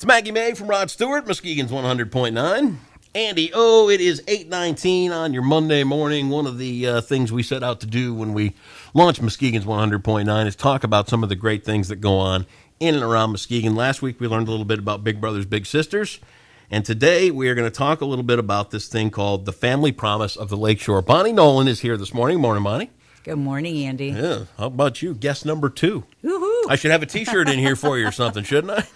It's Maggie May from Rod Stewart, Muskegon's 100.9. Andy, it is 8:19 on your Monday morning. One of the things we set out to do when we launched Muskegon's 100.9 is talk about some of the great things that go on in and around Muskegon. Last week we learned a little bit about Big Brothers Big Sisters, and today we are going to talk a little bit about this thing called the Family Promise of the Lakeshore. Bonnie Nolan is here this morning. Morning, Bonnie. Good morning, Andy. Yeah, how about you? Guest number 2. Woohoo! I should have a T-shirt in here for you or something, shouldn't I?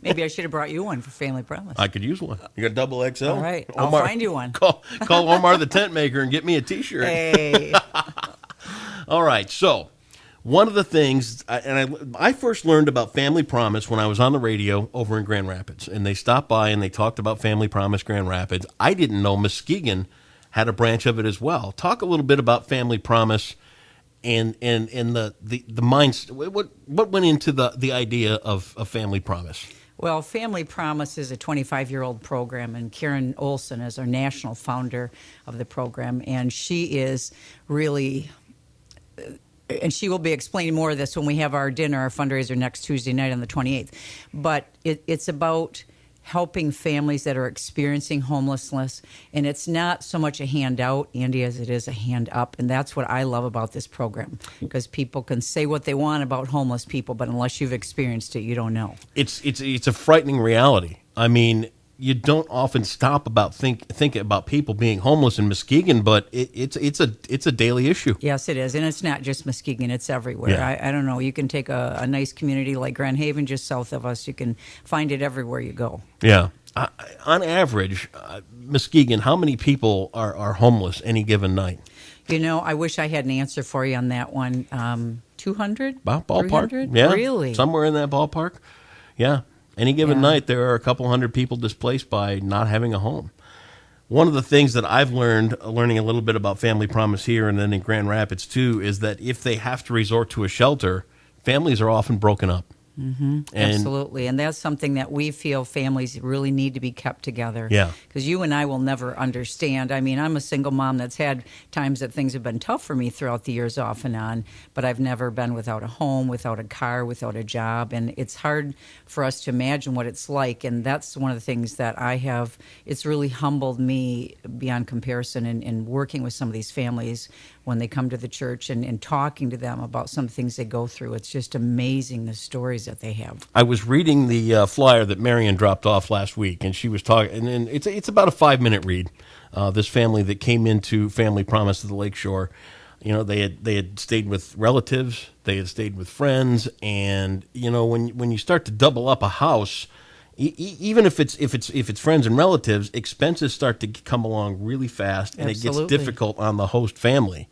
Maybe I should have brought you one for Family Promise. I could use one. You got double XL? All right, I'll find you one. Call Omar the tent maker and get me a T-shirt. Hey. All right, so one of the things, I first learned about Family Promise when I was on the radio over in Grand Rapids, and they stopped by and they talked about Family Promise Grand Rapids. I didn't know Muskegon had a branch of it as well. Talk a little bit about Family Promise and the minds. What went into the idea of Family Promise? Well, Family Promise is a 25-year-old program, and Karen Olson is our national founder of the program, and she is really... And she will be explaining more of this when we have our dinner, our fundraiser next Tuesday night on the 28th. But it's about helping families that are experiencing homelessness. And it's not so much a handout, Andy, as it is a hand up. And that's what I love about this program, because people can say what they want about homeless people, but unless you've experienced it, you don't know. It's a frightening reality. I mean, you don't often stop about thinking about people being homeless in Muskegon, but it's a daily issue. Yes, it is, and it's not just Muskegon; it's everywhere. Yeah. I don't know. You can take a nice community like Grand Haven, just south of us. You can find it everywhere you go. Yeah. On average, Muskegon, how many people are homeless any given night? You know, I wish I had an answer for you on that one. 200? Ballpark? 300? Yeah, really? Somewhere in that ballpark. Yeah. Any given night, there are a couple hundred people displaced by not having a home. One of the things that I've learning a little bit about Family Promise here and then in Grand Rapids too, is that if they have to resort to a shelter, families are often broken up. Mm-hmm. Absolutely. And that's something that we feel families really need to be kept together. Yeah. Because you and I will never understand. I mean, I'm a single mom that's had times that things have been tough for me throughout the years off and on, but I've never been without a home, without a car, without a job. And it's hard for us to imagine what it's like. And that's one of the things that it's really humbled me beyond comparison in working with some of these families when they come to the church and talking to them about some things they go through. It's just amazing, the stories that they have. I was reading the flyer that Marion dropped off last week, and she was talking, and it's about a 5-minute read. This family that came into Family Promise of the Lakeshore, you know, they had stayed with relatives, they had stayed with friends, and you know, when you start to double up a house, even if it's friends and relatives, expenses start to come along really fast, and Absolutely. It gets difficult on the host family.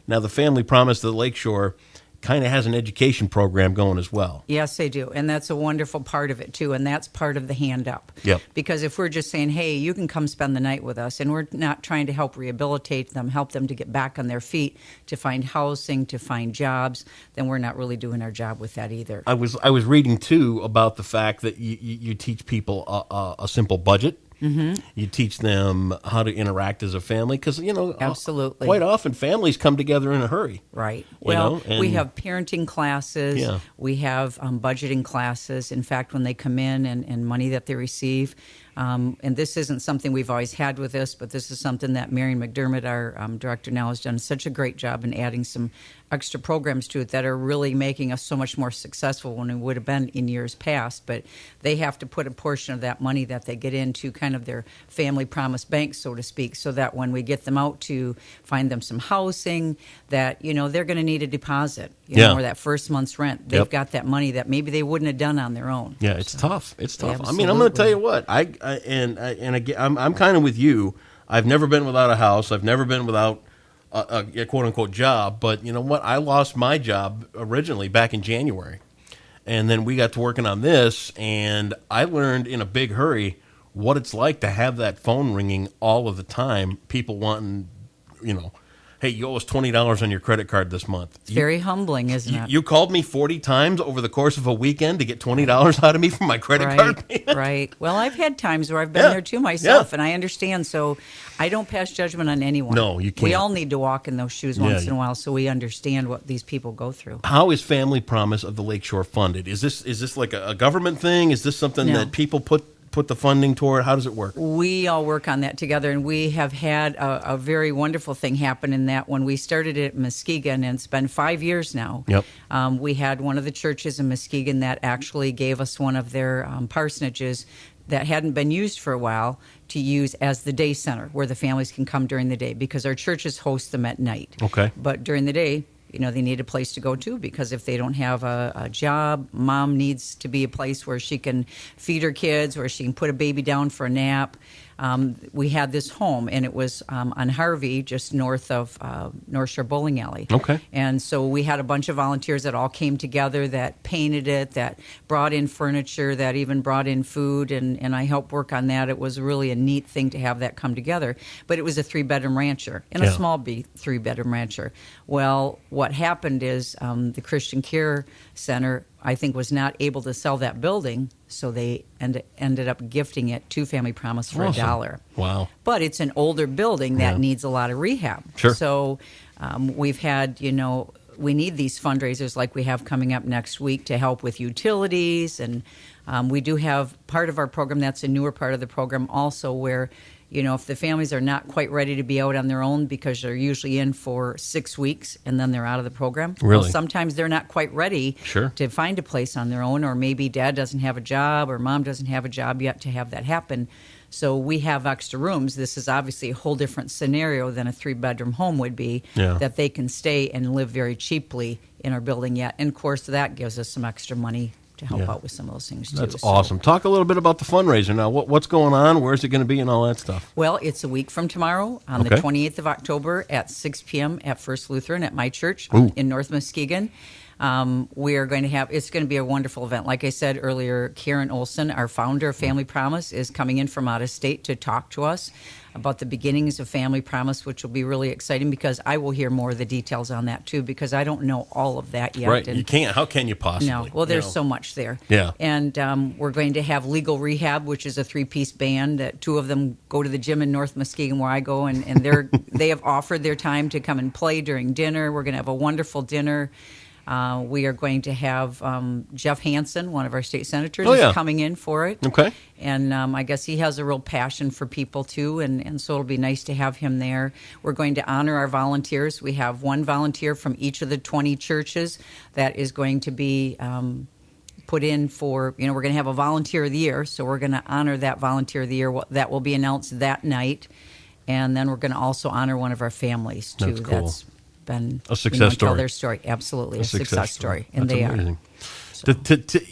Now, the Family Promise of the Lakeshore kind of has an education program going as well. Yes, they do. And that's a wonderful part of it, too. And that's part of the hand up. Yep. Because if we're just saying, hey, you can come spend the night with us, and we're not trying to help rehabilitate them, help them to get back on their feet, to find housing, to find jobs, then we're not really doing our job with that either. I was reading, too, about the fact that you teach people a simple budget. Mm-hmm. You teach them how to interact as a family because, you know, Absolutely. Quite often families come together in a hurry. Right. Well, we have parenting classes. Yeah. We have budgeting classes. In fact, when they come in and money that they receive, and this isn't something we've always had with us, but this is something that Marion McDermott, our director now, has done such a great job in adding some extra programs to it that are really making us so much more successful than we would have been in years past. But they have to put a portion of that money that they get into kind of their Family Promise bank, so to speak, so that when we get them out to find them some housing, that, you know, they're going to need a deposit, or that first month's rent. They've got that money that maybe they wouldn't have done on their own. Yeah, it's tough. It's tough. Absolutely. I mean, I'm going to tell you what. And again, I'm kind of with you. I've never been without a house. I've never been without a quote unquote job. But you know what? I lost my job originally back in January, and then we got to working on this, and I learned in a big hurry what it's like to have that phone ringing all of the time. People wanting, you know, hey, you owe us $20 on your credit card this month. It's very humbling, isn't it? You called me 40 times over the course of a weekend to get $20 out of me from my credit card payment? Right. Well, I've had times where I've been there too myself, and I understand. So I don't pass judgment on anyone. No, you can't. We all need to walk in those shoes once in a while so we understand what these people go through. How is Family Promise of the Lakeshore funded? Is this like a government thing? Is this something that people put the funding toward? How does it work? We all work on that together, and we have had a very wonderful thing happen in that when we started it at Muskegon, and it's been 5 years now. Yep. We had one of the churches in Muskegon that actually gave us one of their parsonages that hadn't been used for a while to use as the day center where the families can come during the day, because our churches host them at night. Okay. But during the day, they need a place to go to, because if they don't have a job, mom needs to be a place where she can feed her kids, where she can put a baby down for a nap. We had this home, and it was on Harvey, just north of North Shore Bowling Alley. Okay. And so we had a bunch of volunteers that all came together, that painted it, that brought in furniture, that even brought in food, and I helped work on that. It was really a neat thing to have that come together. But it was a 3-bedroom rancher, and a small 3-bedroom rancher. Well, what happened is the Christian Care Center, I think, was not able to sell that building, so they ended up gifting it to Family Promise for $1. Wow. But it's an older building that needs a lot of rehab. Sure. So we've had, we need these fundraisers like we have coming up next week to help with utilities. And we do have part of our program, that's a newer part of the program also, where if the families are not quite ready to be out on their own, because they're usually in for 6 weeks and then they're out of the program. Really? Well, sometimes they're not quite ready to find a place on their own, or maybe dad doesn't have a job or mom doesn't have a job yet to have that happen. So we have extra rooms. This is obviously a whole different scenario than a 3-bedroom home would be, that they can stay and live very cheaply in our building yet. And of course, that gives us some extra money to help out with some of those things, too. That's awesome. Talk a little bit about the fundraiser now. What's going on? Where's it going to be and all that stuff? Well, it's a week from tomorrow on the 28th of October at 6 p.m. at First Lutheran at my church in North Muskegon. We are going to have, it's going to be a wonderful event. Like I said earlier, Karen Olson, our founder of Family Promise, is coming in from out of state to talk to us about the beginnings of Family Promise, which will be really exciting, because I will hear more of the details on that too, because I don't know all of that yet. Right, and you can't. How can you possibly? No, well, there's so much there. Yeah. And we're going to have Legal Rehab, which is a 3-piece band. That 2 of them go to the gym in North Muskegon where I go, and they have offered their time to come and play during dinner. We're going to have a wonderful dinner. We are going to have Jeff Hansen, one of our state senators, is coming in for it. Okay. And I guess he has a real passion for people, too, and so it'll be nice to have him there. We're going to honor our volunteers. We have one volunteer from each of the 20 churches that is going to be put in for, we're going to have a Volunteer of the Year, so we're going to honor that Volunteer of the Year. That will be announced that night. And then we're going to also honor one of our families, too. That's cool. That's been a success story. Tell their story. Absolutely, a success story. And That's they amazing. are.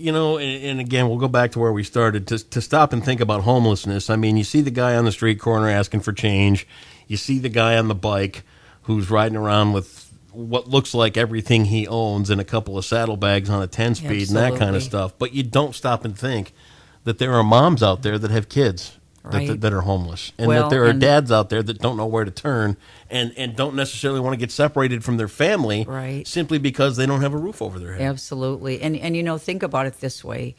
So. And again, we'll go back to where we started. To stop and think about homelessness, I mean, you see the guy on the street corner asking for change. You see the guy on the bike who's riding around with what looks like everything he owns and a couple of saddlebags on a 10-speed and that kind of stuff. But you don't stop and think that there are moms out there that have kids that are homeless, and that there are dads out there that don't know where to turn and don't necessarily want to get separated from their family simply because they don't have a roof over their head. Absolutely. And think about it this way.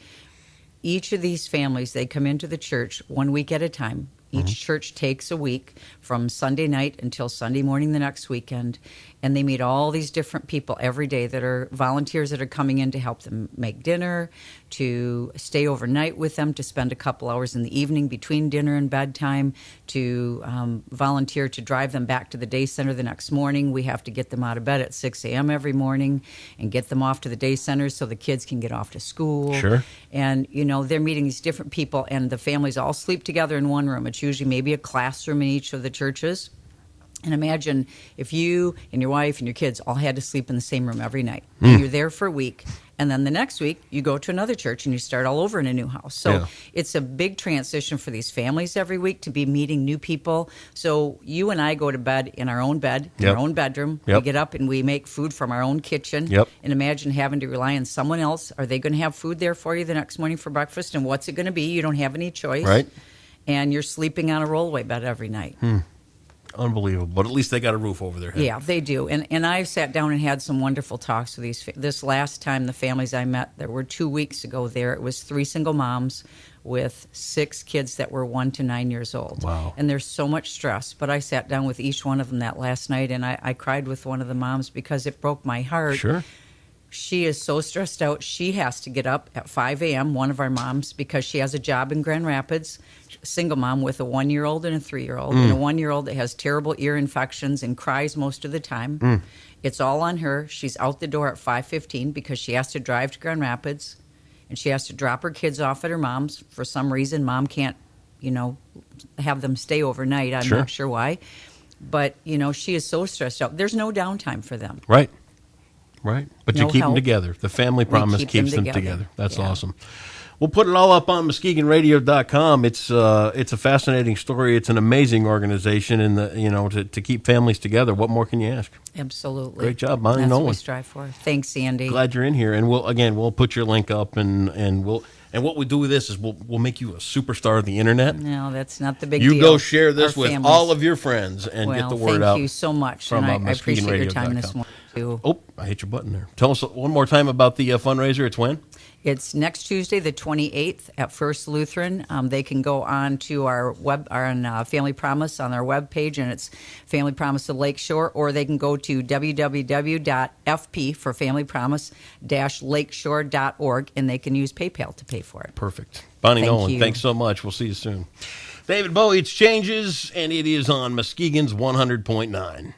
Each of these families, they come into the church 1 week at a time. Each church takes a week from Sunday night until Sunday morning the next weekend, and they meet all these different people every day that are volunteers that are coming in to help them make dinner, to stay overnight with them, to spend a couple hours in the evening between dinner and bedtime, to volunteer to drive them back to the day center the next morning. We have to get them out of bed at 6 a.m. every morning and get them off to the day centers so the kids can get off to school. Sure. And, they're meeting these different people, and the families all sleep together in one room. It's usually maybe a classroom in each of the churches. And imagine if you and your wife and your kids all had to sleep in the same room every night. And you're there for a week, and then the next week you go to another church and you start all over in a new house. So it's a big transition for these families every week to be meeting new people. So you and I go to bed in our own bed, in our own bedroom. We get up and we make food from our own kitchen. And imagine having to rely on someone else. Are they going to have food there for you the next morning for breakfast? And what's it going to be? You don't have any choice. Right. And you're sleeping on a rollaway bed every night. Unbelievable. But at least they got a roof over their head. Yeah, they do. And I've sat down and had some wonderful talks with these. This last time, the families I met, there were 2 weeks ago there, it was 3 single moms with 6 kids that were 1 to 9 years old. Wow. And there's so much stress. But I sat down with each one of them that last night, and I cried with one of the moms because it broke my heart. Sure. She is so stressed out. She has to get up at 5 a.m., one of our moms, because she has a job in Grand Rapids, a single mom with a 1-year-old and a 3-year-old, and a 1-year-old that has terrible ear infections and cries most of the time. It's all on her. She's out the door at 5:15 because she has to drive to Grand Rapids, and she has to drop her kids off at her mom's. For some reason, mom can't, have them stay overnight. I'm not sure why. But, she is so stressed out. There's no downtime for them. Right. Right. But you No keep them help. together. The family promise keep keeps them them together. together. That's Yeah. awesome. We'll put it all up on MuskegonRadio.com. It's a fascinating story. It's an amazing organization, and to keep families together. What more can you ask? Absolutely. Great job, Bonnie That's Nolan. what we strive for. Thanks, Sandy. Glad you're in here, and we'll put your link up, and what we do with this is we'll make you a superstar of the internet. No, that's not the big You deal. go share this Our with families. all of your friends and get the word out. Thank you so much, from, and I appreciate your time this MuskegonRadio.com. morning, too. Oh, I hit your button there. Tell us one more time about the fundraiser. It's when? It's next Tuesday, the 28th, at First Lutheran. They can go on to our Family Promise on our webpage, and it's Family Promise of Lakeshore, or they can go to www.fp for Family Promise-lakeshore.org, and they can use PayPal to pay for it. Perfect. Bonnie Thank Nolan, you. thanks so much. We'll see you soon. David Bowie, it's Changes, and it is on Muskegon's 100.9.